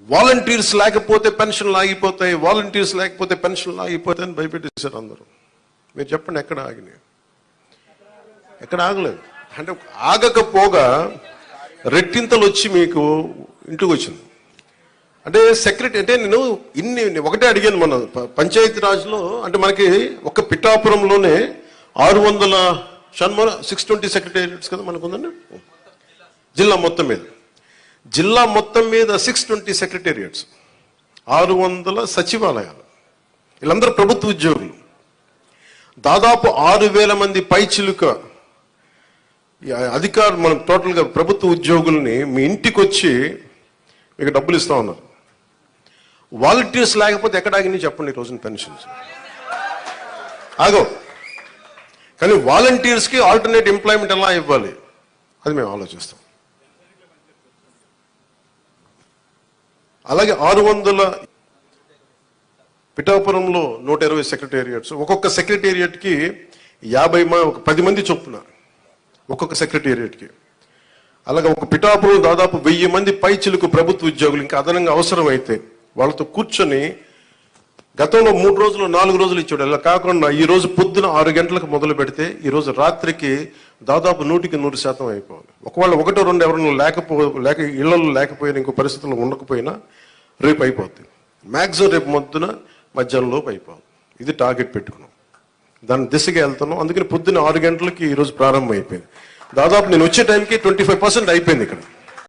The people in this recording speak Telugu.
వాలంటీర్స్ లేకపోతే పెన్షన్లు ఆగిపోతాయి, వాలంటీర్స్ లేకపోతే పెన్షన్లు ఆగిపోతాయి అని భయపెట్టేశారు అందరూ. మీరు చెప్పండి ఎక్కడ ఆగినాయి? ఎక్కడ ఆగలేదు. అంటే ఆగకపోగా రెట్టింతలు వచ్చి మీకు ఇంటికి వచ్చింది. అంటే సెక్రటరీ అంటే నేను ఒకటే అడిగాను మన పంచాయతీ రాజ్లో. అంటే మనకి ఒక పిఠాపురంలోనే 600 620 సెక్రటేరియట్స్ కదా మనకు ఉందండి జిల్లా మొత్తం మీద. జిల్లా మొత్తం మీద 620 సెక్రటేరియట్స్, 600 సచివాలయాలు. వీళ్ళందరూ ప్రభుత్వ ఉద్యోగులు. దాదాపు 6000 మంది పైచిలుక అధికారులు మనం టోటల్గా ప్రభుత్వ ఉద్యోగుల్ని మీ ఇంటికి వచ్చి మీకు డబ్బులు ఇస్తా ఉన్నారు. వాలంటీర్స్ లేకపోతే ఎక్కడ ఆగింది చెప్పండి ఈ రోజున పెన్షన్స్? ఆగో. కానీ వాలంటీర్స్కి ఆల్టర్నేట్ ఎంప్లాయ్మెంట్ ఎలా ఇవ్వాలి అది మేము ఆలోచిస్తాం. అలాగే 600 పిఠాపురంలో 120 సెక్రటేరియట్స్, ఒక్కొక్క సెక్రటేరియట్కి 10 మంది చొప్పున ఒక్కొక్క సెక్రటేరియట్కి. అలాగే ఒక పిఠాపురం దాదాపు 1000 మంది పైచిలుకు ప్రభుత్వ ఉద్యోగులు ఇంకా అదనంగా అవసరమైతే వాళ్ళతో కూర్చొని గతంలో 3 రోజులు 4 రోజులు ఇచ్చాడు. అలా కాకుండా ఈ రోజు పొద్దున 6 గంటలకు మొదలు పెడితే ఈ రోజు రాత్రికి దాదాపు 100% అయిపోవాలి. ఒకవేళ 1-2 ఎవరైనా లేక ఇళ్లలో లేకపోయినా ఇంకో పరిస్థితుల్లో ఉండకపోయినా రేపు అయిపోద్ది. మ్యాక్సిమం రేపు మొద్దున మధ్యాహ్నంలోపు అయిపోవాలి. ఇది టార్గెట్ పెట్టుకున్నాం, దాని దిశగా వెళ్తున్నాం. అందుకని పొద్దున్న 6 గంటలకి ఈరోజు ప్రారంభం అయిపోయింది. దాదాపు నేను వచ్చే టైంకి 25% అయిపోయింది ఇక్కడ.